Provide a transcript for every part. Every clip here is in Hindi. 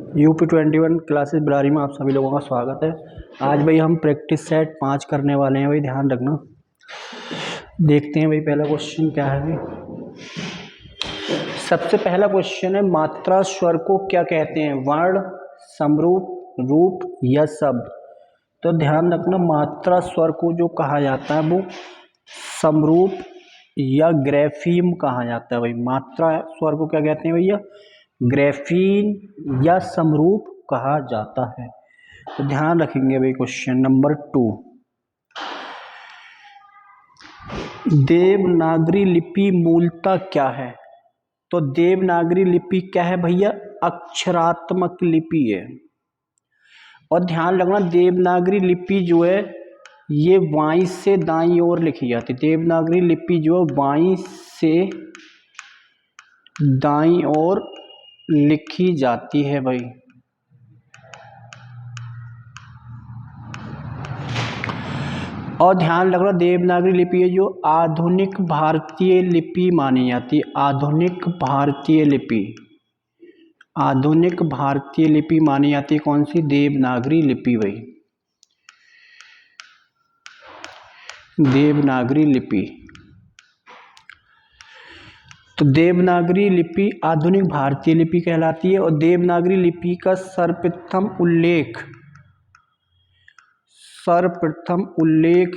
UP21 क्लासेस बिलारी में आप सभी लोगों का स्वागत है। आज भाई हम प्रैक्टिस सेट 5 करने वाले हैं भाई, ध्यान रखना। देखते हैं भाई पहला क्वेश्चन क्या है भाई। सबसे पहला क्वेश्चन है, मात्रा स्वर को क्या कहते हैं? वर्ण, समरूप, रूप या शब्द? तो ध्यान रखना, मात्रा स्वर को जो कहा जाता है वो समरूप या ग्रेफीम कहा जाता है भाई। मात्रा स्वर को क्या कहते हैं भैया? ग्रेफीन या समरूप कहा जाता है। तो ध्यान रखेंगे भाई। क्वेश्चन नंबर 2, देवनागरी लिपि मूलतः क्या है? तो देवनागरी लिपि क्या है भैया? अक्षरात्मक लिपि है। और ध्यान रखना, देवनागरी लिपि जो है ये बाईं से दाईं ओर लिखी जाती है। देवनागरी लिपि जो है बाईं से दाईं ओर लिखी जाती है भाई। और ध्यान रखना, देवनागरी लिपि है जो आधुनिक भारतीय लिपि मानी जाती है। आधुनिक भारतीय लिपि, आधुनिक भारतीय लिपि मानी जाती है कौन सी? देवनागरी लिपि भाई। देवनागरी लिपि, तो देवनागरी लिपि आधुनिक भारतीय लिपि कहलाती है। और देवनागरी लिपि का सर्वप्रथम उल्लेख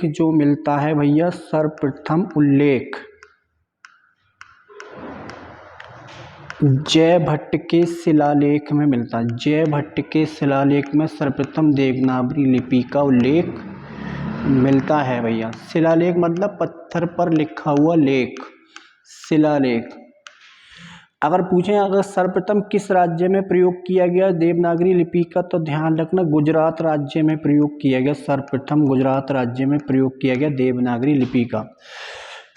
जो मिलता है भैया, सर्वप्रथम उल्लेख जयभट्ट के शिलालेख में मिलता है। जयभट्ट के शिलालेख में सर्वप्रथम देवनागरी लिपि का उल्लेख मिलता है भैया। शिलालेख मतलब पत्थर पर लिखा हुआ लेख, शिलालेख। अगर पूछें अगर सर्वप्रथम किस राज्य में प्रयोग किया गया देवनागरी लिपि का, तो ध्यान रखना गुजरात राज्य में प्रयोग किया गया। सर्वप्रथम गुजरात राज्य में प्रयोग किया गया देवनागरी लिपि का।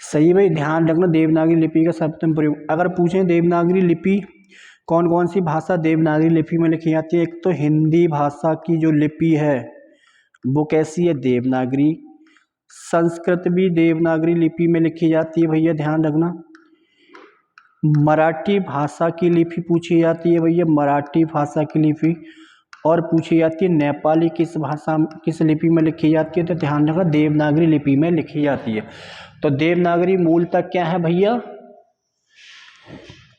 सही भाई, ध्यान रखना देवनागरी लिपि का सर्वप्रथम प्रयोग। अगर पूछें देवनागरी लिपि कौन कौन सी भाषा देवनागरी लिपि में लिखी जाती है, एक तो हिंदी भाषा की जो लिपि है वो कैसी है? देवनागरी। संस्कृत भी देवनागरी लिपि में लिखी जाती है भैया, ध्यान रखना। मराठी भाषा की लिपि पूछी जाती है भैया, मराठी भाषा की लिपि। और पूछी जाती है नेपाली किस लिपि में लिखी जाती है? तो ध्यान रखना देवनागरी लिपि में लिखी जाती है। तो देवनागरी मूलतः क्या है भैया?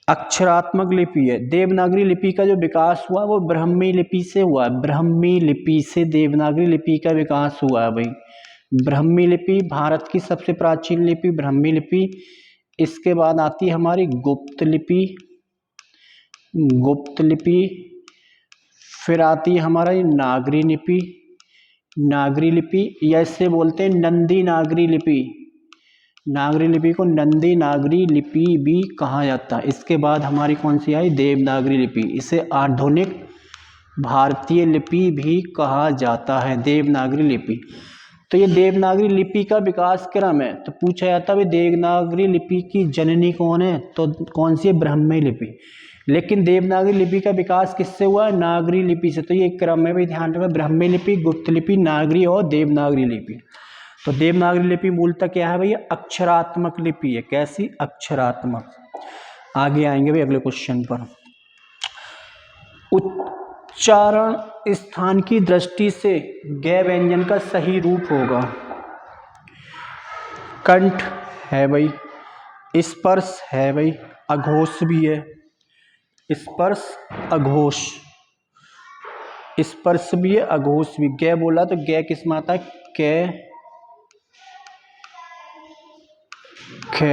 अक्षरात्मक लिपि है। देवनागरी लिपि का जो विकास हुआ वो ब्राह्मी लिपि से हुआ है। ब्राह्मी लिपि से देवनागरी लिपि का विकास हुआ है भाई। ब्राह्मी लिपि भारत की सबसे प्राचीन लिपि ब्राह्मी लिपि। इसके बाद आती है हमारी गुप्त लिपि, गुप्त लिपि। फिर आती है हमारा नागरी लिपि, नागरी लिपि, या इससे बोलते हैं नंदी नागरी लिपि। नागरी लिपि को नंदी नागरी लिपि भी कहा जाता है। इसके बाद हमारी कौन सी आई? देवनागरी लिपि। इसे आधुनिक भारतीय लिपि भी कहा जाता है, देवनागरी लिपि। तो ये देवनागरी लिपि का विकास क्रम है। तो पूछा जाता है देवनागरी लिपि की जननी कौन है? तो कौन सी है? ब्राह्मी लिपि। लेकिन देवनागरी लिपि का विकास किससे हुआ? नागरी लिपि से। तो ये क्रम है भाई, ध्यान रखना, ब्राह्मी लिपि, गुप्त लिपि, नागरी और देवनागरी लिपि। तो देवनागरी लिपि मूलतः क्या है भैया? अक्षरात्मक लिपि है। कैसी? अक्षरात्मक। आगे आएंगे भाई अगले क्वेश्चन पर। उच्चारण स्थान की दृष्टि से ग व्यंजन का सही रूप होगा। कंठ है भाई, स्पर्श है भाई, अघोष भी है। स्पर्श, अघोष, स्पर्श भी है, अघोष भी। ग बोला तो ग किस में आता है? क, ख,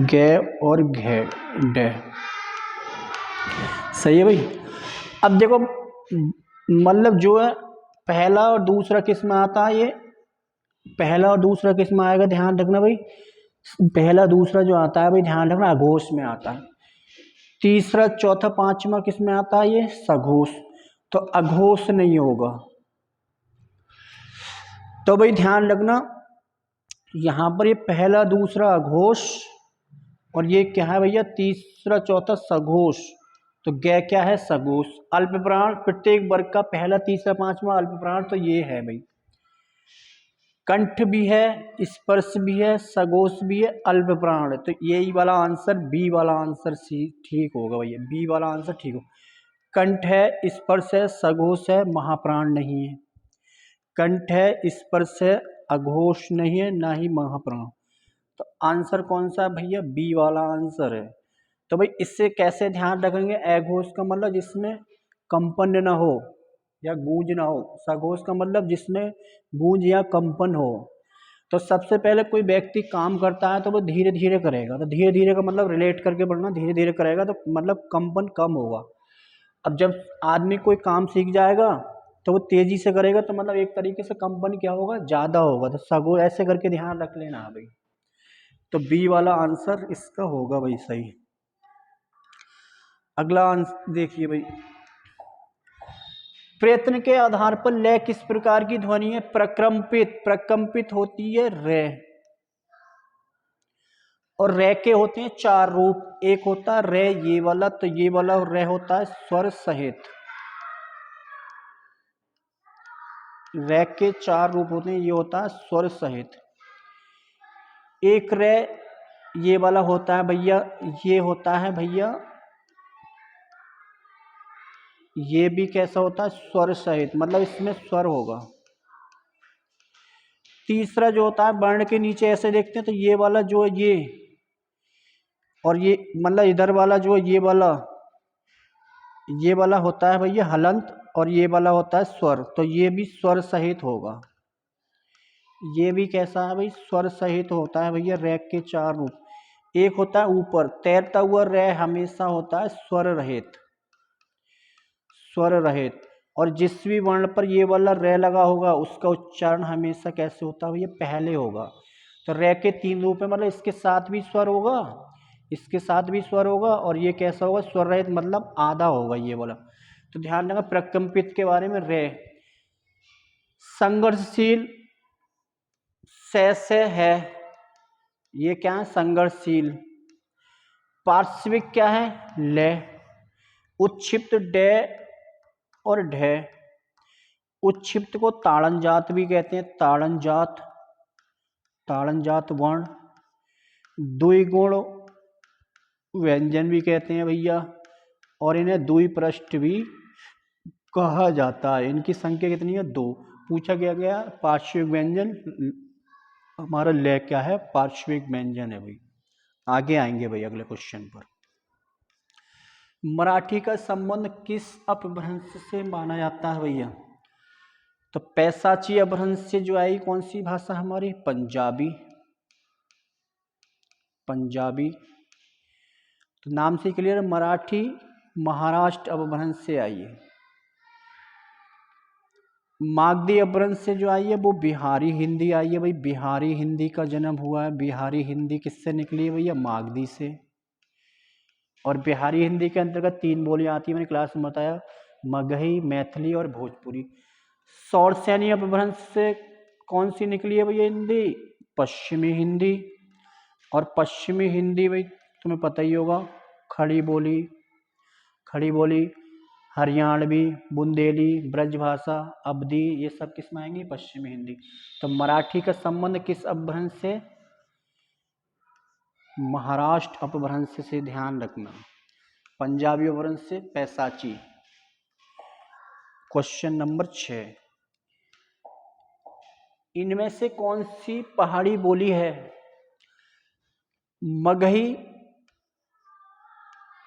ग और घ, ड। सही है भाई। अब देखो मतलब जो है पहला और दूसरा किस में आता है? ये पहला और दूसरा किस में आएगा? ध्यान रखना भाई, पहला दूसरा जो आता है भाई, ध्यान रखना अघोष में आता है। तीसरा चौथा पांचवा किस में आता है? ये सघोष। तो अघोष नहीं होगा। तो भाई ध्यान रखना, यहां पर ये पहला दूसरा अघोष और ये क्या है भैया? तीसरा चौथा सघोष। तो ग क्या है? सघोष। अल्प प्राण, प्रत्येक वर्ग का पहला तीसरा पांचवा अल्प प्राण, तो ये है भाई। कंठ भी है, स्पर्श भी है, सगोश भी है, अल्प प्राण है। तो यही वाला आंसर, बी वाला आंसर सी ठीक होगा भैया, बी वाला आंसर ठीक हो। कंठ है, स्पर्श है, सघोष है, महाप्राण नहीं है। कंठ है, स्पर्श है, अघोष नहीं है, ना ही महाप्राण। तो आंसर कौन सा है भैया, बी वाला आंसर है। तो भाई इससे कैसे ध्यान रखेंगे, अघोष का मतलब जिसमें कंपन ना हो या गूंज ना हो, सघोष का मतलब जिसमें गूंज या कंपन हो। तो सबसे पहले कोई व्यक्ति काम करता है तो वो धीरे धीरे करेगा, तो धीरे धीरे का मतलब रिलेट करके पढ़ना, धीरे धीरे करेगा तो मतलब कंपन कम होगा। अब जब आदमी कोई काम सीख जाएगा तो वो तेजी से करेगा तो मतलब एक तरीके से कंपन क्या होगा, ज़्यादा होगा। तो सगो ऐसे करके ध्यान रख लेना भाई। तो बी वाला आंसर इसका होगा भाई सही। अगला आंसर देखिए भाई, प्रयत्न के आधार पर लय किस प्रकार की ध्वनि है, प्रकंपित। प्रकंपित होती है रे, और रे के होते हैं चार रूप। एक होता है रे ये वाला, तो ये वाला रे होता है स्वर सहित। रे के चार रूप होते हैं, ये होता है स्वर सहित। एक रे ये वाला होता है भैया, ये होता है भैया, ये भी कैसा होता है, स्वर सहित, मतलब इसमें स्वर होगा। तीसरा जो होता है वर्ण के नीचे ऐसे देखते हैं, तो ये वाला जो है ये, और ये मतलब इधर वाला जो है ये वाला होता है भैया हलंत, और ये वाला होता है स्वर, तो ये भी स्वर सहित होगा। ये भी कैसा है भाई, स्वर सहित होता है भैया। रे के चार रूप, एक होता है ऊपर तैरता हुआ रे, हमेशा होता है स्वर रहित, स्वर रहित। और जिस भी वर्ण पर ये वाला रे लगा होगा उसका उच्चारण हमेशा कैसे होता है भैया, पहले होगा। तो रे के तीन रूप है, मतलब इसके साथ भी स्वर होगा, इसके साथ भी स्वर होगा, और ये कैसा होगा, स्वर रहित मतलब आधा होगा ये वाला। तो ध्यान रखना प्रकंपित के बारे में। रे संघर्षशील से है, ये क्या है, संघर्षशील। पार्श्विक क्या है, ले। उच्छिप्त डे और ढे। उच्छिप्त को ताड़नजात भी कहते हैं, ताड़नजात, ताड़नजात वर्ण। द्विगुण व्यंजन भी कहते हैं भैया, और इन्हें द्विपृष्ठ भी कहा जाता है। इनकी संख्या कितनी है, दो। पूछा गया पार्श्विक व्यंजन, हमारा ले क्या है, पार्श्विक व्यंजन है भाई। आगे आएंगे भाई अगले क्वेश्चन पर। मराठी का संबंध किस अपभ्रंश से माना जाता है भैया, तो पैसाची अपभ्रंश से जो आई कौन सी भाषा हमारी, पंजाबी। पंजाबी, तो नाम से क्लियर, मराठी महाराष्ट्र अपभ्रंश से आई है। मागधी अपभ्रंश से जो आई है वो बिहारी हिंदी आई है भाई। बिहारी हिंदी का जन्म हुआ है। बिहारी हिंदी किससे निकली है भैया, मागधी से। और बिहारी हिंदी के अंतर्गत तीन बोलियां आती है, मैंने क्लास में बताया, मगही, मैथिली और भोजपुरी। सौरसैनी अपभ्रंश से कौन सी निकली है भैया हिंदी, पश्चिमी हिंदी। और पश्चिमी हिंदी भाई तुम्हें पता ही होगा, खड़ी बोली, खड़ी बोली, हरियाणवी, बुंदेली, ब्रजभाषा, अवधी, ये सब किस में आएंगी, पश्चिमी हिंदी। तो मराठी का संबंध किस अपभ्रंश से, महाराष्ट्र अपभ्रंश से, ध्यान रखना। पंजाबी अपभ्रंश से पैसाची। क्वेश्चन नंबर 6, इनमें से कौन सी पहाड़ी बोली है, मगही,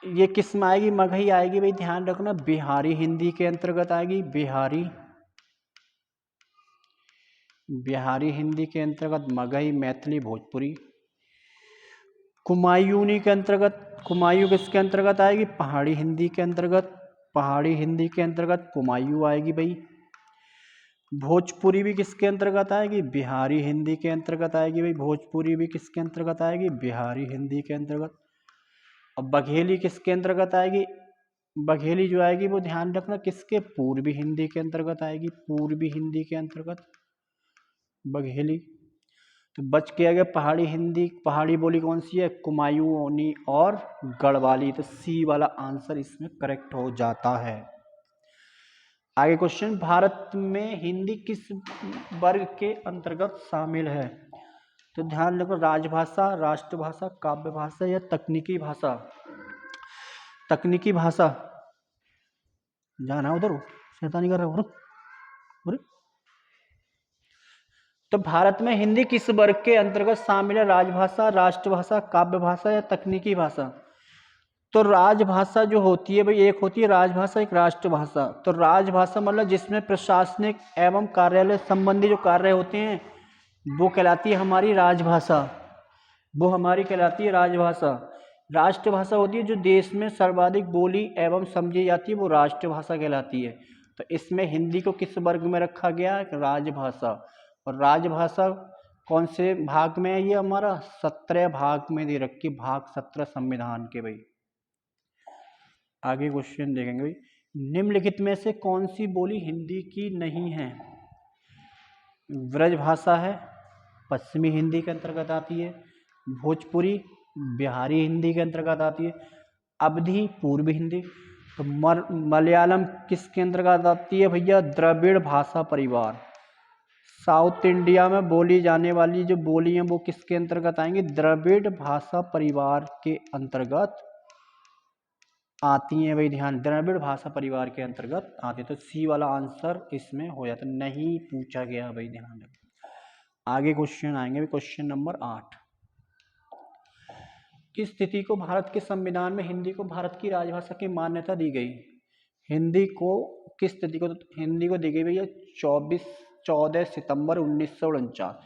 ये किस में आएगी, मगही आएगी भाई, ध्यान रखना, बिहारी हिंदी के अंतर्गत आएगी। बिहारी, बिहारी हिंदी के अंतर्गत मगही, मैथिली, भोजपुरी। कुमायूनी के अंतर्गत, कुमायूं किसके अंतर्गत आएगी, पहाड़ी हिंदी के अंतर्गत। पहाड़ी हिंदी के अंतर्गत कुमायूं आएगी भाई। भोजपुरी भी किसके अंतर्गत आएगी, बिहारी हिंदी के अंतर्गत आएगी भाई। भोजपुरी भी किसके अंतर्गत आएगी, बिहारी हिंदी के अंतर्गत। और बघेली किसके अंतर्गत आएगी, बघेली जो आएगी वो ध्यान रखना किसके, पूर्वी हिंदी के अंतर्गत आएगी। पूर्वी हिंदी के अंतर्गत बघेली। तो बच के आ गया पहाड़ी हिंदी। पहाड़ी बोली कौन सी है, कुमायूनी और गढ़वाली। तो सी वाला आंसर इसमें करेक्ट हो जाता है। आगे क्वेश्चन, भारत में हिंदी किस वर्ग के अंतर्गत शामिल है? तो ध्यान रखो, राजभाषा, राष्ट्रभाषा, काव्य भाषा या तकनीकी भाषा। तकनीकी भाषा, जाना उधर, शैतानी कर रहे हो। अरे, तो भारत में हिंदी किस वर्ग के अंतर्गत शामिल है? राजभाषा, राष्ट्रभाषा, काव्य भाषा या तकनीकी भाषा। तो राजभाषा जो होती है भाई, एक होती है राजभाषा, एक राष्ट्रभाषा। तो राजभाषा मतलब जिसमें प्रशासनिक एवं कार्यालय संबंधी जो कार्य होते हैं वो कहलाती है हमारी राजभाषा, वो हमारी कहलाती है राजभाषा। राष्ट्रभाषा होती है जो देश में सर्वाधिक बोली एवं समझी जाती है, वो राष्ट्रभाषा कहलाती है। तो इसमें हिंदी को किस वर्ग में रखा गया? राजभाषा। और राजभाषा कौन से भाग में है? ये हमारा 17 भाग में दे रखी, भाग 17 संविधान के भाई। आगे क्वेश्चन देखेंगे भाई, निम्नलिखित में से कौन सी बोली हिंदी की नहीं है? ब्रजभाषा है, पश्चिमी हिंदी के अंतर्गत आती है। भोजपुरी बिहारी हिंदी के अंतर्गत आती है। अवधी पूर्वी हिंदी। तो मलयालम किसके अंतर्गत आती है भैया? द्रविड़ भाषा परिवार। साउथ इंडिया में बोली जाने वाली जो बोली हैं वो किसके अंतर्गत आएंगी? द्रविड़ भाषा परिवार के अंतर्गत आती हैं भाई। ध्यान, द्रविड़ भाषा परिवार के अंतर्गत आती है। तो सी वाला आंसर इसमें हो जाता, नहीं पूछा गया भाई, ध्यान रखो। आगे क्वेश्चन आएंगे, क्वेश्चन नंबर 8। किस तिथि को भारत के संविधान में हिंदी को भारत की राजभाषा की मान्यता दी गई? हिंदी को किस तिथि को? तो हिंदी को दी गई भैया 14 सितंबर 1949।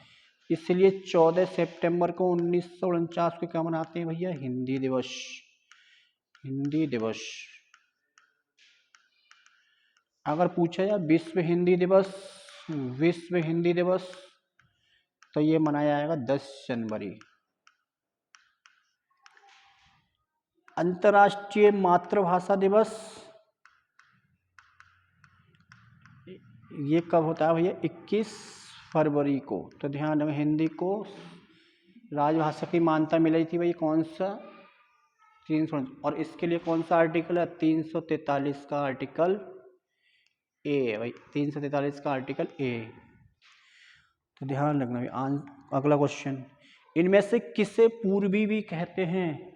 इसलिए 14 सितंबर को 1949 को क्या मनाते हैं भैया? हिंदी दिवस। हिंदी दिवस। अगर पूछा जाए विश्व हिंदी दिवस, विश्व हिंदी दिवस, तो ये मनाया जाएगा 10 जनवरी। अंतर्राष्ट्रीय मातृभाषा दिवस ये कब होता है भैया? 21 फरवरी को। तो ध्यान रखें, हिंदी को राजभाषा की मान्यता मिली थी भाई, कौन सा? 300। और इसके लिए कौन सा आर्टिकल है? 343 का आर्टिकल ए भाई, 343 का आर्टिकल ए। तो ध्यान रखना भाई। अगला क्वेश्चन, इनमें से किसे पूर्वी भी कहते हैं?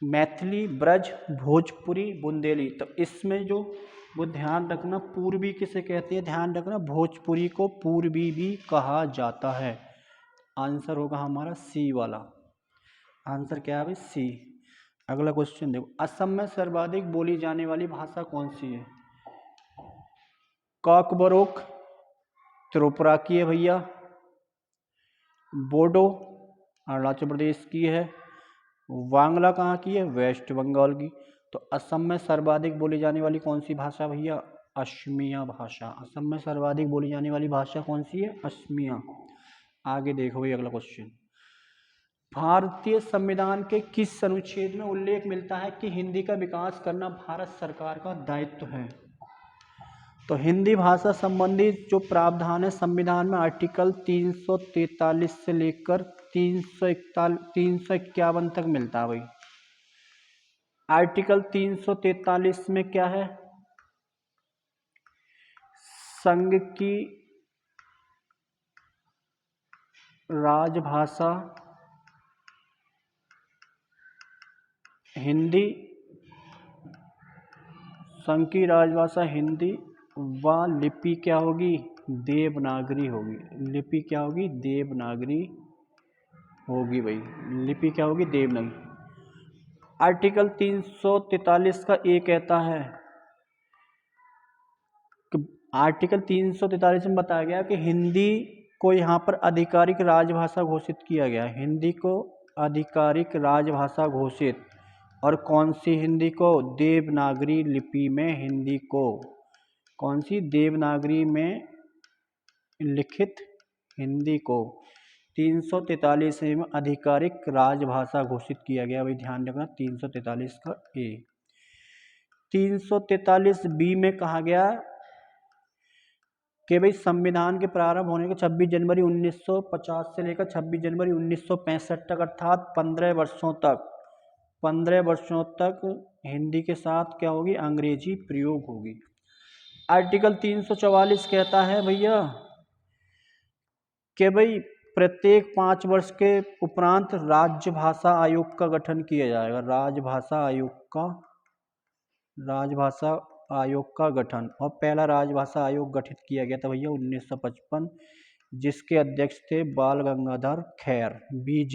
मैथिली, ब्रज, भोजपुरी, बुंदेली। तो इसमें जो वो ध्यान रखना, पूर्वी किसे कहते हैं? ध्यान रखना, भोजपुरी को पूर्वी भी कहा जाता है। आंसर होगा हमारा सी वाला। आंसर क्या है भाई? सी। अगला क्वेश्चन देखो, असम में सर्वाधिक बोली जाने वाली भाषा कौन सी है? कॉकबरोक त्रिपुरा की है भैया। बोडो अरुणाचल प्रदेश की है। वांगला कहाँ की है? वेस्ट बंगाल की। तो असम में सर्वाधिक बोली जाने वाली कौन सी भाषा भैया? असमिया भाषा। असम में सर्वाधिक बोली जाने वाली भाषा कौन सी है? असमिया। आगे देखो भाई, अगला क्वेश्चन, भारतीय संविधान के किस अनुच्छेद में उल्लेख मिलता है कि हिंदी का विकास करना भारत सरकार का दायित्व है? तो हिंदी भाषा संबंधी जो प्रावधान है संविधान में आर्टिकल 343 से लेकर 351 तक मिलता है भाई। आर्टिकल 343 में क्या है? संघ की राजभाषा हिंदी, संघ की राजभाषा हिंदी व लिपि क्या होगी? देवनागरी होगी। लिपि क्या होगी? देवनागरी होगी भाई। लिपि क्या होगी? देवनागरी। आर्टिकल 343 का ए कहता है कि आर्टिकल 343 में बताया गया कि हिंदी को यहाँ पर आधिकारिक राजभाषा घोषित किया गया। हिंदी को आधिकारिक राजभाषा घोषित। और कौन सी हिंदी को? देवनागरी लिपि में हिंदी को। कौन सी? देवनागरी में लिखित हिंदी को 343 में आधिकारिक राजभाषा घोषित किया गया भाई। ध्यान रखना, 343 का ए। 343 बी में कहा गया कि भाई संविधान के प्रारंभ होने के 26 जनवरी 1950 से लेकर 26 जनवरी 1965 तक, अर्थात 15 वर्षों तक हिंदी के साथ क्या होगी? अंग्रेजी प्रयोग होगी। आर्टिकल 344 कहता है भैया कि भाई प्रत्येक 5 वर्ष के उपरांत राजभाषा आयोग का गठन किया जाएगा। राजभाषा आयोग का गठन, और पहला राजभाषा आयोग गठित किया गया था भैया 1955, जिसके अध्यक्ष थे बाल गंगाधर खैर, BG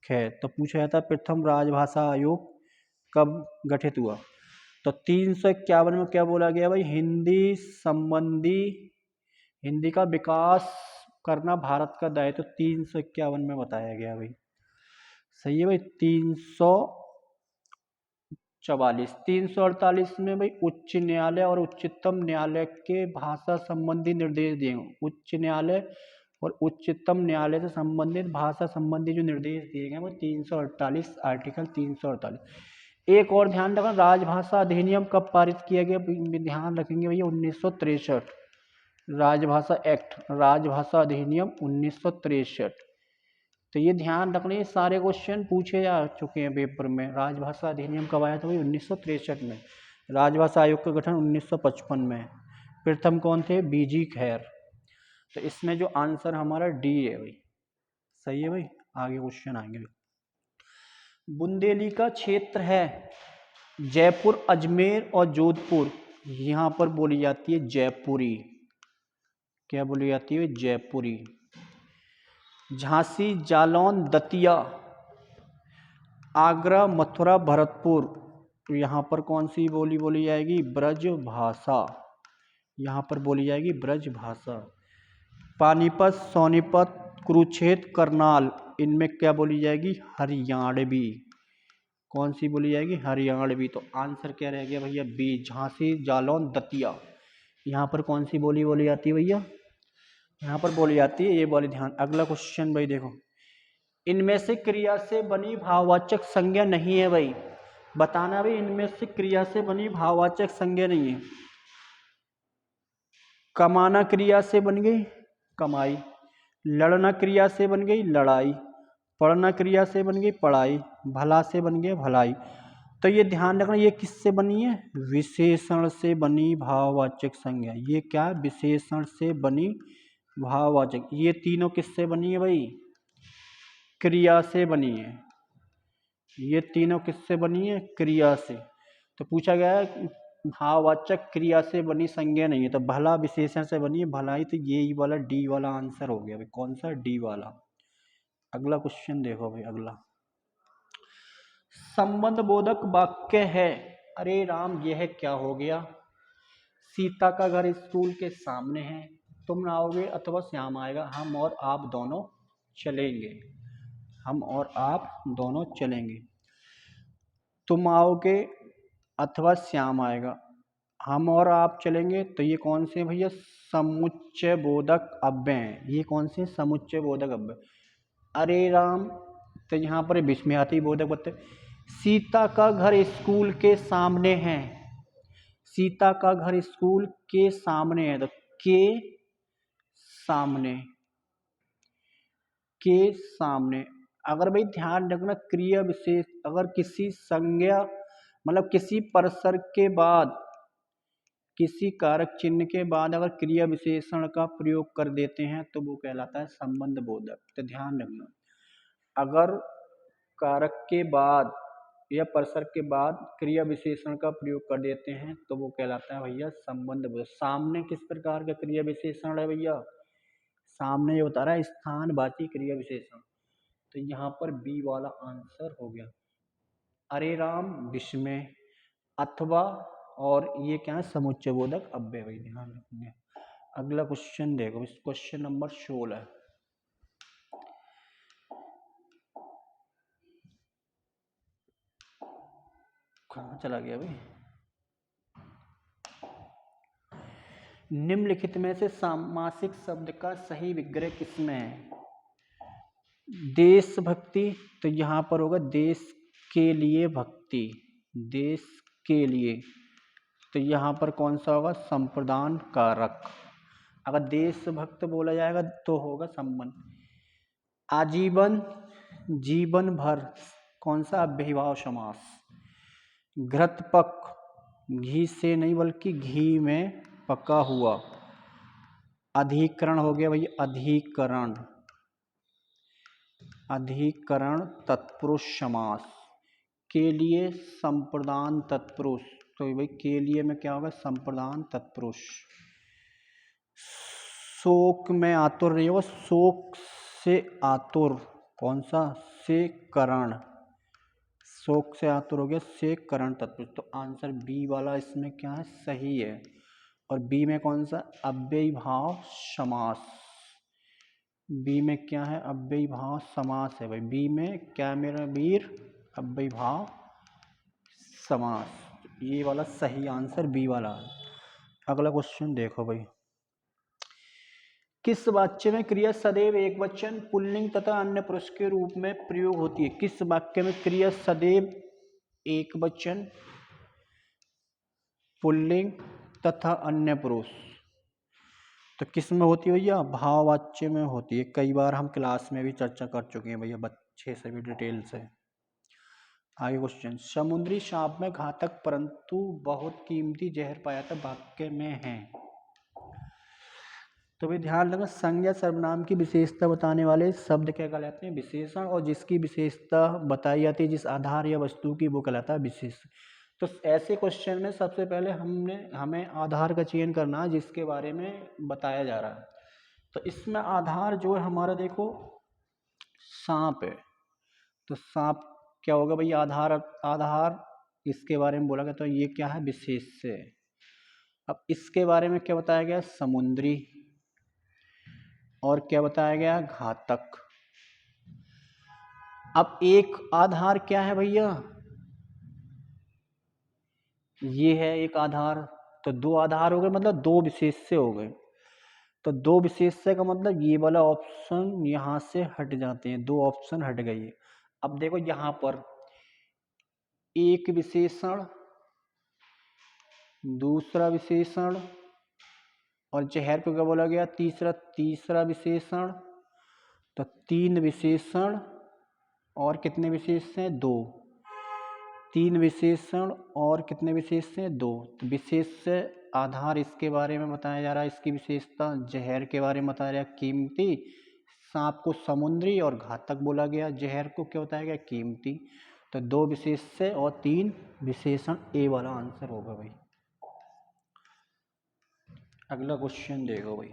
खैर। तो पूछा जाता है प्रथम राजभाषा आयोग कब गठित हुआ? तो 351 में क्या बोला गया भाई? हिंदी का विकास करना भारत का दायित्व 351 में बताया गया भाई। सही है भाई। 348 में भाई उच्च न्यायालय और उच्चतम न्यायालय के भाषा संबंधी निर्देश दिए। उच्च न्यायालय और उच्चतम न्यायालय से संबंधित भाषा संबंधी जो निर्देश दिए गए वो 348, आर्टिकल 348। एक और ध्यान रखना, राजभाषा अधिनियम कब पारित किया गया? ध्यान रखेंगे भैया 1963, राजभाषा एक्ट, राजभाषा अधिनियम 1963। तो ये ध्यान रखने, सारे क्वेश्चन पूछे जा चुके हैं पेपर में। राजभाषा अधिनियम कब आया था भाई? 1963 में। राजभाषा आयोग का गठन 1955 में। प्रथम कौन थे? BG खैर। तो इसमें जो आंसर हमारा D है भाई। सही है भाई। आगे क्वेश्चन आएंगे। बुंदेली का क्षेत्र है जयपुर, अजमेर और जोधपुर, यहाँ पर बोली जाती है जयपुरी। क्या बोली जाती है? जयपुरी। झांसी, जालौन, दतिया, आगरा, मथुरा, भरतपुर, तो यहाँ पर कौन सी बोली जाएगी? ब्रज भाषा। यहाँ पर बोली जाएगी ब्रज भाषा। पानीपत, सोनीपत, कुरुक्षेत्र, करनाल, इनमें क्या बोली जाएगी? हरियाणवी। कौन सी बोली जाएगी? हरियाणवी। तो आंसर क्या रह गया भैया? B, झांसी, जालौन, दतिया। यहाँ पर कौन सी बोली जाती है भैया? यहाँ पर बोली जाती है ये बोली। ध्यान। अगला क्वेश्चन भाई देखो, इनमें से क्रिया से बनी भाववाचक संज्ञा नहीं है भाई। बताना भाई, इनमें से क्रिया से बनी भाववाचक संज्ञा नहीं है। कमाना क्रिया से बन गई कमाई, लड़ना क्रिया से बन गई लड़ाई, पढ़ना क्रिया से बन गई पढ़ाई, भला से बन गया भलाई। तो ये ध्यान रखना, ये किससे बनी है? विशेषण से बनी भाववाचक संज्ञा। ये क्या? विशेषण से बनी भाववाचक। ये तीनों किससे बनी है भाई? क्रिया से बनी है। ये तीनों किससे बनी है? क्रिया से। तो पूछा गया है भाववाचक क्रिया से बनी संज्ञा नहीं है, तो भला विशेषण से बनी है भलाई। तो ये वाला D वाला आंसर हो गया भाई। कौन सा? D वाला। अगला क्वेश्चन देखो भाई। अगला संबंध बोधक वाक्य है। अरे राम, यह क्या हो गया? सीता का घर स्कूल के सामने है, तुम आओगे अथवा श्याम आएगा, हम और आप दोनों चलेंगे। हम और आप दोनों चलेंगे। तुम आओगे अथवा श्याम आएगा, हम और आप चलेंगे। तो ये कौन से भैया? समुच्चय बोधक अव्यय हैं। ये कौन से? समुच्चय बोधक अव्यय। अरे राम, तो यहाँ पर विस्मयार्थी बोधक बताए। सीता का घर स्कूल के सामने है। सीता का घर स्कूल के सामने है, तो के सामने। अगर भाई ध्यान रखना, क्रिया विशेष अगर किसी संज्ञा मतलब किसी परसर के बाद, किसी कारक चिन्ह के बाद अगर क्रिया विशेषण का प्रयोग कर देते हैं तो वो कहलाता है संबंध बोधक। तो ध्यान रखना, अगर कारक के बाद या परसर के बाद क्रिया विशेषण का प्रयोग कर देते हैं तो वो कहलाता है भैया संबंध बोधक। सामने किस प्रकार का क्रिया विशेषण है भैया? सामने ये बता रहा है स्थानवाची क्रिया विशेषण। तो यहाँ पर B वाला आंसर हो गया। अरे राम, विस्मय, अथवा, और ये क्या है? समुच्चय बोधक अव्यय भाई। ध्यान रखना। अगला क्वेश्चन देखो, इस क्वेश्चन नंबर 16। कहाँ चला गया भाई? निम्नलिखित में से सामासिक शब्द का सही विग्रह किसमें है? देशभक्ति, तो यहाँ पर होगा देश के लिए भक्ति। देश के लिए, तो यहाँ पर कौन सा होगा? संप्रदान कारक। अगर देशभक्त बोला जाएगा तो होगा संबंध। आजीवन, जीवन भर, कौन सा? अव्ययीभाव समास। घृतपक, घी से नहीं बल्कि घी में पका हुआ। अधिकरण हो गया भाई, अधिकरण, अधिकरण तत्पुरुष समास के लिए संप्रदान तत्पुरुष। तो भाई के लिए में क्या होगा, संप्रदान तत्पुरुष। शोक में आतुर नहीं होगा, शोक से आतुर, कौन सा, से करण, शोक से आतुर हो गया से करण तत्पुरुष। तो आंसर बी वाला इसमें क्या है, सही है। और बी में कौन सा, अव्ययी भाव समास। बी में क्या है, अव्ययी भाव समास है भाई। बी में क्या मेरा वीर, अव्ययी भाव समास। ये वाला सही आंसर बी वाला है। अगला क्वेश्चन देखो भाई, किस वाक्य में क्रिया सदैव एकवचन पुल्लिंग तथा अन्य पुरुष के रूप में प्रयोग होती है। किस वाक्य में क्रिया सदैव एकवचन पुल्लिंग तथा अन्य पुरुष, तो किस में होती है भैया, भाववाच्य में होती है। कई बार हम क्लास में भी चर्चा कर चुके हैं भैया, बच्चे से भी डिटेल से। आगे क्वेश्चन, समुद्री सांप में घातक परंतु बहुत कीमती जहर पाया था वाक्य में है। तो भाई ध्यान रखना, संज्ञा सर्वनाम की विशेषता बताने वाले शब्द क्या कहलाते हैं, विशेषण। और जिसकी विशेषता बताई जाती है, जिस आधार या वस्तु की, वो कहलाता है विशेषण। तो ऐसे क्वेश्चन में सबसे पहले हमें आधार का चयन करना है जिसके बारे में बताया जा रहा है। तो इसमें आधार जो है हमारा, देखो सांप है, तो सांप क्या होगा भाई, आधार, आधार इसके बारे में बोला गया, तो ये क्या है, विशेष्य। अब इसके बारे में क्या बताया गया, समुद्री, और क्या बताया गया, घातक। अब एक आधार क्या है भैया, ये है एक आधार। तो दो आधार हो गए, मतलब दो विशेष्य हो गए। तो दो विशेष्य का मतलब ये वाला ऑप्शन यहां से हट जाते हैं, दो ऑप्शन हट गए। अब देखो यहां पर एक विशेषण, दूसरा विशेषण, और जहर को क्या बोला गया, तीसरा विशेषण। तो तीन विशेषण और कितने विशेष्य हैं, दो। तीन विशेषण और कितने विशेष्य हैं, दो। तो विशेष्य आधार इसके बारे में बताया जा रहा है, इसकी विशेषता। जहर के बारे में बताया गया कीमती, सांप को समुद्री और घातक बोला गया, जहर को क्या बताया गया, कीमती। तो दो विशेष्य और तीन विशेषण, ए वाला आंसर होगा भाई। अगला क्वेश्चन देखो भाई,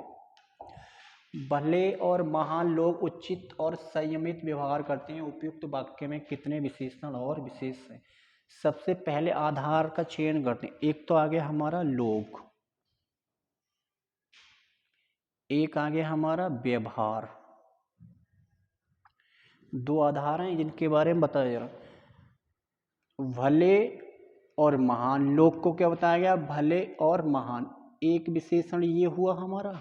भले और महान लोग उचित और संयमित व्यवहार करते हैं, उपयुक्त वाक्य में कितने विशेषण और विशेष हैं। सबसे पहले आधार का चयन करते हैं। एक तो आ गया हमारा लोग, एक आ गया हमारा व्यवहार। दो आधार हैं जिनके बारे में बताया जा रहा। भले और महान, लोग को क्या बताया गया, भले और महान। एक विशेषण ये हुआ हमारा,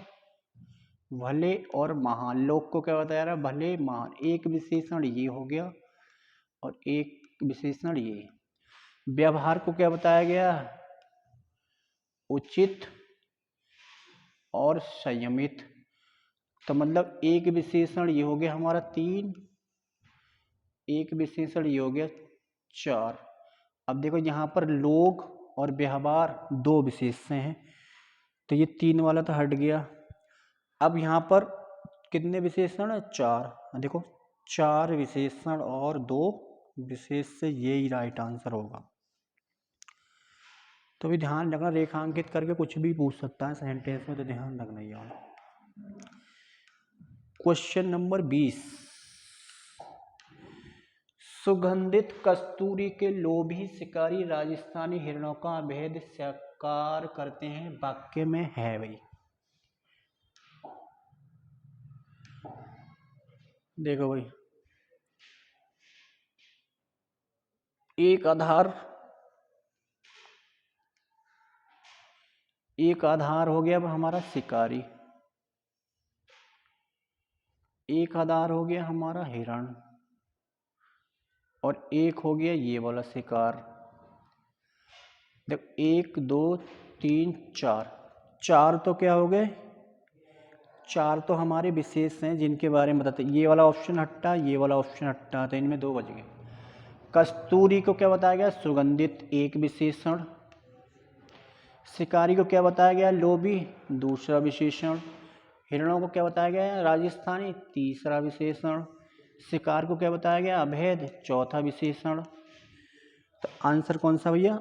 भले और महान। लोग को क्या बताया रहा, भले महान। एक विशेषण ये हो गया और एक विशेषण ये। व्यवहार को क्या बताया गया, उचित और संयमित। तो मतलब एक विशेषण ये हो गया हमारा तीन, एक विशेषण ये हो गया चार। अब देखो यहाँ पर लोग और व्यवहार दो विशेषण हैं, तो ये तीन वाला तो हट गया। अब यहाँ पर कितने विशेषण है, चार। देखो चार विशेषण और दो विशेष्य, यही राइट आंसर होगा। तो भी ध्यान रखना, रेखांकित करके कुछ भी पूछ सकता है सेंटेंस में, तो ध्यान रखना ही है। क्वेश्चन नंबर 20, सुगंधित कस्तूरी के लोभी शिकारी राजस्थानी हिरणों का अवैध शिकार करते हैं, वाक्य में है भाई। देखो भाई, एक आधार हो गया अब हमारा शिकारी, एक आधार हो गया हमारा हिरण, और एक हो गया ये वाला शिकार। देखो एक दो तीन चार, चार तो क्या हो गए, चार तो हमारे विशेष हैं जिनके बारे में बताते। ये वाला ऑप्शन हट्टा, ये वाला ऑप्शन हट्टा, तो इनमें दो बच गए। कस्तूरी को क्या बताया गया, सुगंधित, एक विशेषण। शिकारी को क्या बताया गया? लोभी, दूसरा विशेषण। हिरणों को क्या बताया गया है? राजस्थानी, तीसरा विशेषण। शिकार को क्या बताया गया? अभेद, चौथा विशेषण। तो आंसर कौन सा भैया?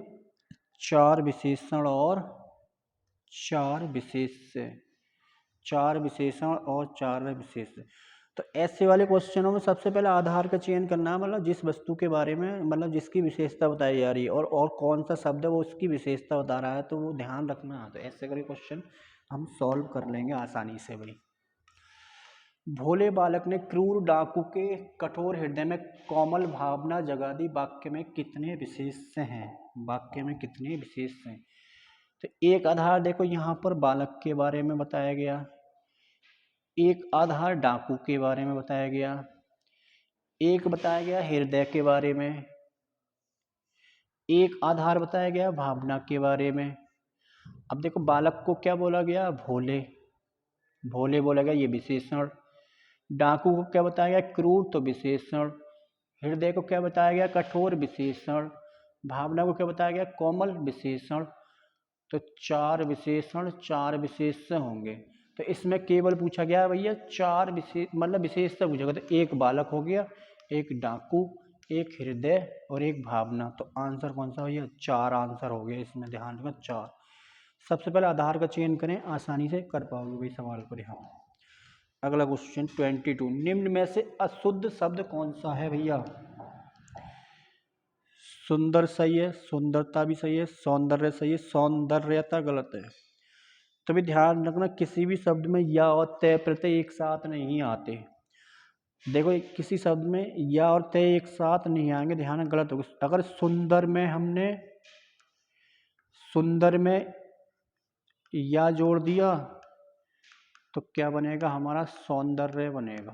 4 विशेषण और 4 विशेष्य, 4 विशेषण और 4 विशेष्य। तो ऐसे वाले क्वेश्चनों में सबसे पहले आधार का चयन करना है, मतलब जिस वस्तु के बारे में, मतलब जिसकी विशेषता बताई जा रही है और कौन सा शब्द है वो उसकी विशेषता बता रहा है, तो वो ध्यान रखना है। तो ऐसे करके क्वेश्चन हम सॉल्व कर लेंगे आसानी से भाई। भोले बालक ने क्रूर डाकू के कठोर हृदय में कोमल भावना जगा दी, वाक्य में कितने विशेष्य हैं? वाक्य में कितने विशेष्य हैं? तो एक आधार देखो यहाँ पर बालक के बारे में बताया गया, एक आधार डाकू के बारे में बताया गया, एक बताया गया हृदय के बारे में, एक आधार बताया गया भावना के बारे में। अब देखो बालक को क्या बोला गया? भोले, भोले बोला गया, ये विशेषण। डाकू को क्या बताया गया? क्रूर, तो विशेषण। हृदय को क्या बताया गया? कठोर, विशेषण। भावना को क्या बताया गया? कोमल, विशेषण। तो 4 विशेषण, 4 विशेष्य होंगे। तो इसमें केवल पूछा गया है भैया 4 विशेष, मतलब विशेषता पूछा गया। तो एक बालक हो गया, एक डाकू, एक हृदय और एक भावना। तो आंसर कौन सा भैया? 4 आंसर हो गया इसमें, ध्यान रखना 4। सबसे पहले आधार का चयन करें, आसानी से कर पाओगे भाई सवाल को। यहाँ अगला क्वेश्चन 22, निम्न में से अशुद्ध शब्द कौन सा है भैया? सुंदर सही है, सुंदरता भी सही है, सौंदर्य सही है, सौंदर्यता गलत है। तो भी ध्यान रखना किसी भी शब्द में या और तय प्रत्यय एक साथ नहीं आते। देखो किसी शब्द में या और तय एक साथ नहीं आएंगे, ध्यान गलत होगा। अगर सुंदर में हमने सुंदर में या जोड़ दिया तो क्या बनेगा? हमारा सौंदर्य बनेगा।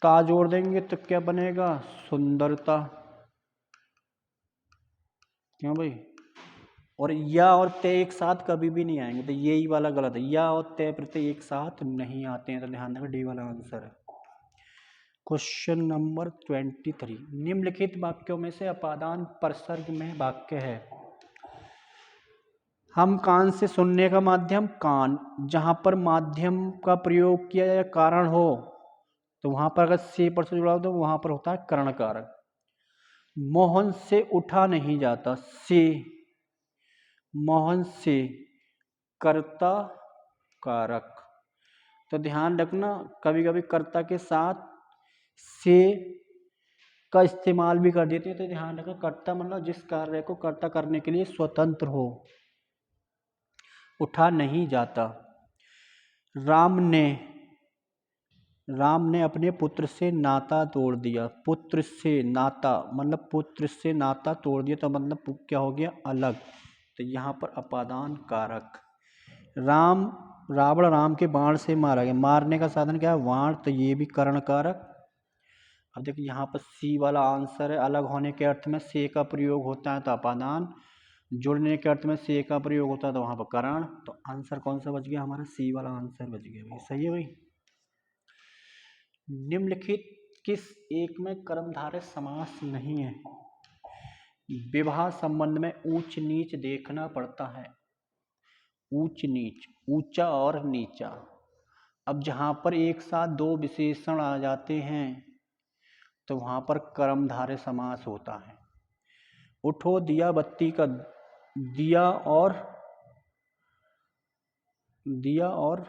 ता जोड़ देंगे तो क्या बनेगा? सुंदरता। क्यों भाई? और या और तय एक साथ कभी भी नहीं आएंगे, तो यही वाला गलत है। या और तय प्रत्यय एक साथ नहीं आते हैं, तो ध्यान रखना डी वाला आंसर है। क्वेश्चन नंबर 23, निम्नलिखित वाक्यों में से अपादान प्रसर्ग में वाक्य है। हम कान से सुनने का माध्यम कान, जहां पर माध्यम का प्रयोग किया जाए कारण हो तो वहां पर अगर से पर से जुड़ा हो तो वहां पर होता है करण कारक। मोहन से उठा नहीं जाता, से, मोहन से, कर्ता कारक। तो ध्यान रखना कभी कभी कर्ता के साथ से का इस्तेमाल भी कर देते हैं, तो ध्यान रखना कर्ता मतलब जिस कार्य को कर्ता करने के लिए स्वतंत्र हो। उठा नहीं जाता। राम ने अपने पुत्र से नाता तोड़ दिया, पुत्र से नाता मतलब पुत्र से नाता तोड़ दिया, तो मतलब क्या हो गया? अलग। तो यहाँ पर अपादान कारक। रावण राम के बाण से मारा गया, मारने का साधन क्या है? बाण, तो ये भी करण कारक। अब देखिए यहाँ पर सी वाला आंसर है, अलग होने के अर्थ में से का प्रयोग होता है तो अपादान, जुड़ने के अर्थ में से का प्रयोग होता है तो वहाँ पर करण। तो आंसर कौन सा बच गया? हमारा सी वाला आंसर बच गया भाई। सही है भाई। निम्नलिखित किस एक में कर्मधारय समास नहीं है? विवाह संबंध में ऊंच नीच देखना पड़ता है। ऊंच नीच, ऊंचा और नीचा। अब जहां पर एक साथ 2 विशेषण आ जाते हैं तो वहां पर कर्मधारय समास होता है। उठो दिया बत्ती का, दिया और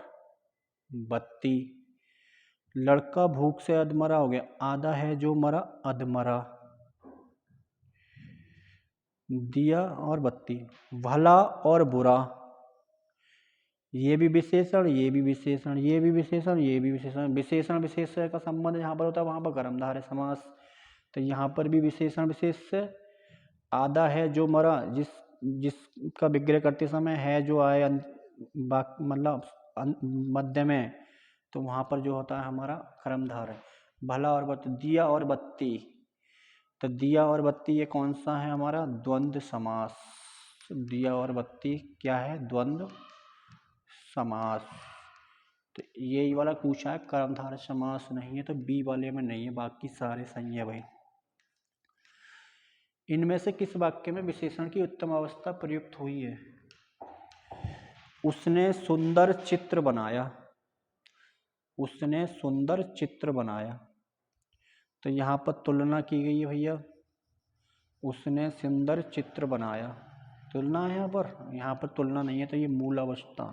बत्ती। लड़का भूख से अधमरा हो गया, आधा है जो मरा, अधमरा। दिया और बत्ती। भला और बुरा, ये भी विशेषण, ये भी विशेषण, ये भी विशेषण, ये भी विशेषण। विशेषण विशेष्य का संबंध जहाँ पर होता है वहाँ पर कर्मधारय समास। तो यहाँ पर भी विशेषण विशेष्य। आधा है जो मरा, जिसका विग्रह करते समय है जो आए मतलब मध्य में, तो वहाँ पर जो होता है हमारा कर्मधारय। भला और बत्ती, दिया और बत्ती। तो दिया और बत्ती ये कौन सा है? हमारा द्वंद्व समास। दिया और बत्ती क्या है? द्वंद्व समास। तो यही वाला पूछा है, कर्मधारय समास नहीं है, तो बी वाले में नहीं है, बाकी सारे सही है भाई। इनमें से किस वाक्य में विशेषण की उत्तम अवस्था प्रयुक्त हुई है? उसने सुंदर चित्र बनाया। उसने सुंदर चित्र बनाया, तो यहाँ पर तुलना की गई है भैया। उसने सुंदर चित्र बनाया, तुलना है यहाँ पर तुलना नहीं है, तो ये मूल अवस्था,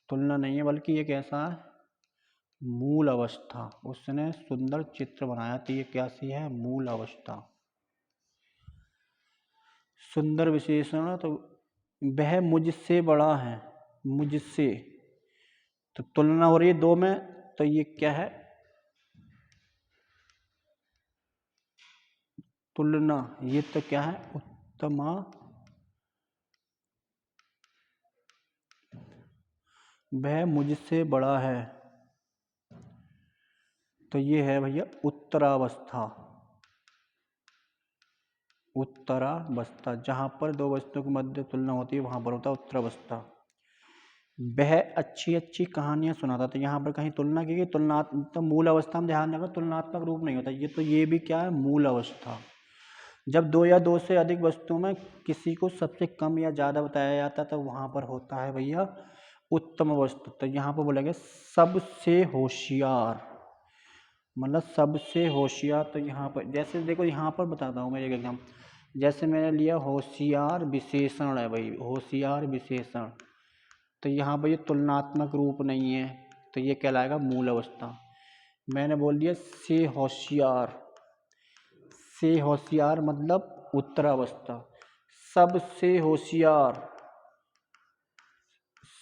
तुलना नहीं है बल्कि ये कैसा है? मूल अवस्था। उसने सुंदर चित्र बनाया, तो ये कैसी है? मूल अवस्था। सुंदर विशेषण, तो वह मुझसे बड़ा है, मुझसे, तो तुलना हो रही है दो में, तो ये क्या है? तुलना। ये तो क्या है? उत्तमा। वह मुझसे बड़ा है, तो ये है भैया उत्तरावस्था। उत्तरावस्था, जहां पर दो वस्तुओं के मध्य तुलना होती है वहां पर होता है उत्तरावस्था। वह अच्छी अच्छी कहानियां सुनाता, तो यहाँ पर कहीं तुलना की गई, तुलनात्मक, तो मूल अवस्था में ध्यान रखना, तुलनात्मक रूप नहीं होता ये, तो ये भी क्या है? मूल अवस्था। जब दो या दो से अधिक वस्तुओं में किसी को सबसे कम या ज़्यादा बताया जाता है तो वहाँ पर होता है भैया उत्तम वस्तु। तो यहाँ पर बोलेंगे सबसे होशियार, मतलब सबसे होशियार। तो यहाँ पर जैसे देखो, यहाँ पर बताता हूँ मैं एक एग्जाम, जैसे मैंने लिया होशियार विशेषण है भाई, होशियार विशेषण, तो यहाँ पर ये तुलनात्मक रूप नहीं है, तो ये कहलाएगा मूल अवस्था। मैंने बोल दिया से होशियार, से होशियार मतलब उत्तरावस्था। सबसे होशियार,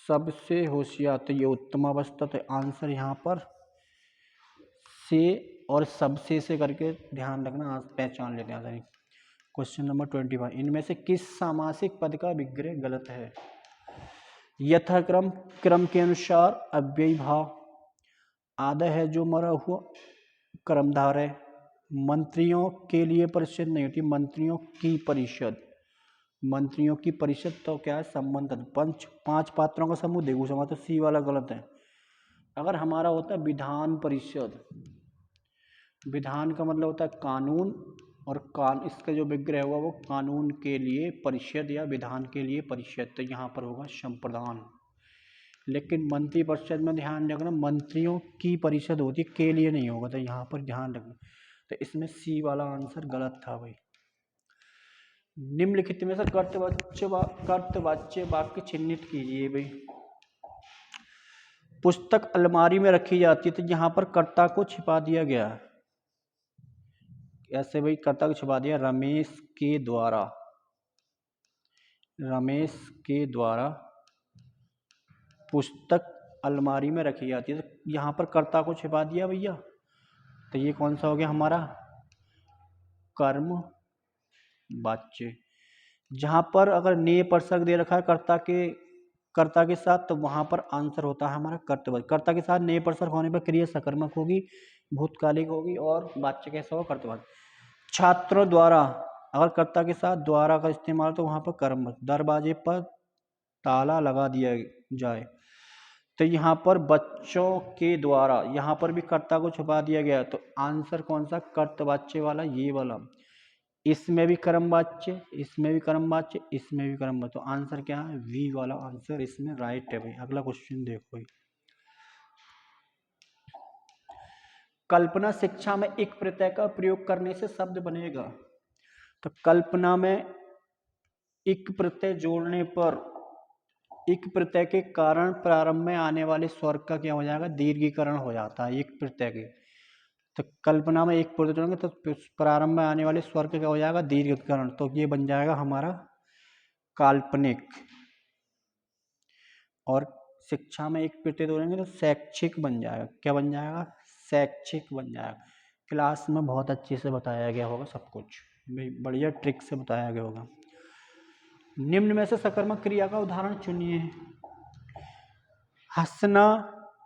सबसे होशियार, तो ये उत्तम अवस्था। तो आंसर यहाँ पर से और सबसे से करके ध्यान रखना, पहचान लेते हैं। क्वेश्चन नंबर 25, इनमें से किस सामासिक पद का विग्रह गलत है? यथाक्रम, क्रम के अनुसार, अव्ययी भाव, आधा है जो मरा हुआ, कर्मधार है, मंत्रियों के लिए परिषद नहीं होती, मंत्रियों की परिषद, मंत्रियों की परिषद, तो क्या है? संबंध। पांच पात्रों का समूह, देखो समूह, तो सी वाला गलत है। अगर हमारा होता है विधान परिषद, विधान का मतलब होता है कानून, और इसका जो विग्रह हुआ वो कानून के लिए परिषद या विधान के लिए परिषद, तो यहाँ पर होगा संप्रदान। लेकिन मंत्री परिषद में ध्यान रखना, मंत्रियों की परिषद होती है, के लिए नहीं होगा, तो यहाँ पर ध्यान रखना। तो इसमें सी वाला आंसर गलत था भाई। निम्नलिखित में से कर्तवाच्य वाक्य चिन्हित कीजिए भाई। पुस्तक अलमारी में रखी जाती है, तो यहाँ पर कर्ता को छिपा दिया गया है, ऐसे भाई कर्ता को छिपा दिया, रमेश के द्वारा, रमेश के द्वारा पुस्तक अलमारी में रखी जाती है, तो यहाँ पर कर्ता को छिपा दिया भैया, तो ये कौन सा हो गया हमारा? कर्म वाच्य। जहां पर अगर ने प्रसर्ग दे रखा है कर्ता के साथ, तो वहां पर आंसर होता है हमारा कर्तवाच्य। कर्ता के साथ ने प्रसर्ग होने पर क्रिया सकर्मक होगी, भूतकालिक होगी, और वाच्य कैसा होगा? कर्तवाच्य। छात्रों द्वारा, अगर कर्ता के साथ द्वारा का इस्तेमाल, तो वहां पर कर्म। दरवाजे पर ताला लगा दिया जाए, तो यहाँ पर बच्चों के द्वारा, यहाँ पर भी कर्ता को छुपा दिया गया, तो आंसर कौन सा? कर्तवाच्य वाला, ये वाला। इसमें भी कर्मवाच्य, इसमें भी कर्मवाच्य, इसमें भी कर्मवाच्य, तो आंसर क्या है? वी वाला आंसर इसमें राइट है भाई। अगला क्वेश्चन देखो भाई। कल्पना शिक्षा में एक प्रत्यय का प्रयोग करने से शब्द बनेगा, तो कल्पना में एक प्रत्यय जोड़ने पर एक प्रत्यय के कारण प्रारंभ में आने वाले स्वर का क्या हो जाएगा? दीर्घीकरण हो जाता है एक प्रत्यय के। तो कल्पना में एक प्रत्यय जोड़ेंगे तो प्रारंभ में आने वाले स्वर का क्या हो जाएगा? दीर्घीकरण, तो ये बन जाएगा हमारा काल्पनिक। और शिक्षा में एक प्रत्यय जोड़ेंगे तो शैक्षिक बन जाएगा। क्या बन जाएगा? शैक्षिक बन जाएगा। क्लास में बहुत अच्छे से बताया गया होगा सब कुछ, बढ़िया ट्रिक से बताया गया होगा। निम्न में से सकर्मक क्रिया का उदाहरण चुनिए। हंसना,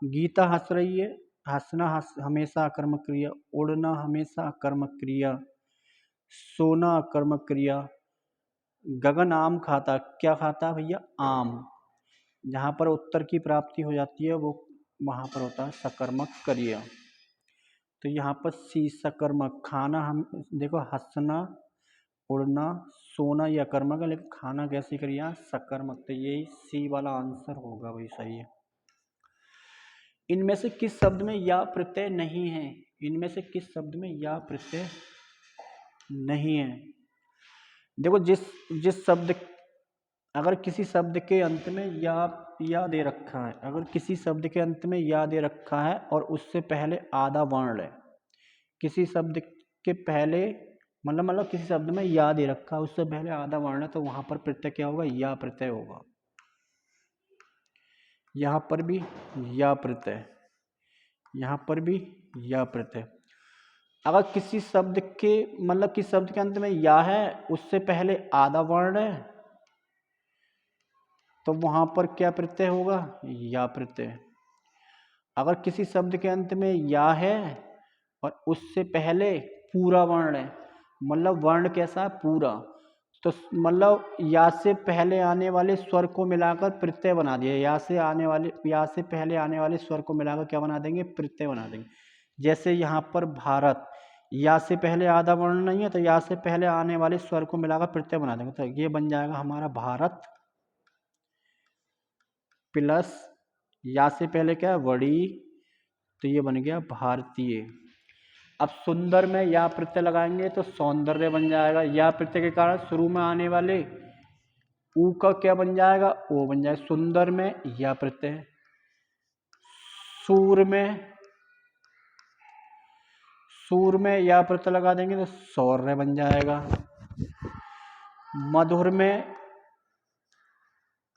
गीता हंस रही है, हंसना हमेशा अकर्मक क्रिया, उड़ना हमेशा अकर्मक क्रिया, सोना अकर्मक क्रिया, गगन आम खाता, क्या खाता भैया? आम। जहाँ पर उत्तर की प्राप्ति हो जाती है वो वहाँ पर होता है सकर्मक क्रिया। तो यहाँ पर सी सकर्मक। खाना, हम देखो हंसना उड़ना, सोना या कर्मक है, लेकिन खाना कैसी क्रिया, सकर्मक। तो यही सी वाला आंसर होगा भाई, सही है। इनमें से किस शब्द में या प्रत्यय नहीं है, इनमें से किस शब्द में या प्रत्यय नहीं है। देखो जिस जिस शब्द, अगर किसी शब्द के अंत में या दे रखा है, अगर किसी शब्द के अंत में या दे रखा है और उससे पहले आधा वर्ण है, किसी शब्द के पहले मतलब किसी शब्द में या दे रखा है, उससे पहले आधा वर्ण है, तो वहां पर प्रत्यय क्या होगा, या प्रत्यय होगा। यहाँ पर भी या प्रत्यय, यहाँ पर भी या प्रत्यय। अगर किसी शब्द के मतलब किस शब्द के अंत में या है, उससे पहले आधा वर्ण है, तो वहां पर क्या प्रत्यय होगा, या प्रत्यय। अगर किसी शब्द के अंत में या है और उससे पहले पूरा वर्ण है, मतलब वर्ण कैसा है, पूरा, तो मतलब या से पहले आने वाले स्वर को मिलाकर प्रत्यय बना दिया, या से पहले आने वाले स्वर को मिलाकर क्या बना देंगे, प्रत्यय बना देंगे। जैसे यहाँ पर भारत, या से पहले आधा वर्ण नहीं है, तो या से पहले आने वाले स्वर को मिलाकर प्रत्यय बना देंगे, तो ये बन जाएगा हमारा भारत प्लस या से पहले क्या है, वड़ी, तो ये बन गया भारतीय। अब सुंदर में या प्रत्यय लगाएंगे तो सौंदर्य बन जाएगा, या प्रत्यय के कारण शुरू में आने वाले ऊ का क्या बन जाएगा, ओ बन जाएगा। सुंदर में या प्रत्यय, सूर में या प्रत्यय लगा देंगे तो सौर्य बन जाएगा। मधुर में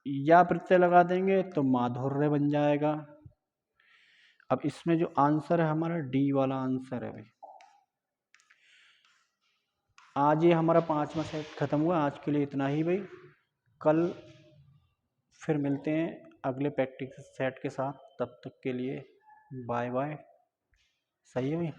या प्रत्यय लगा देंगे तो माधुर्य बन जाएगा। अब इसमें जो आंसर है हमारा डी वाला आंसर है भाई। आज ये हमारा 5वां सेट खत्म हुआ, आज के लिए इतना ही भाई। कल फिर मिलते हैं अगले प्रैक्टिस सेट के साथ, तब तक के लिए बाय बाय। सही है भाई।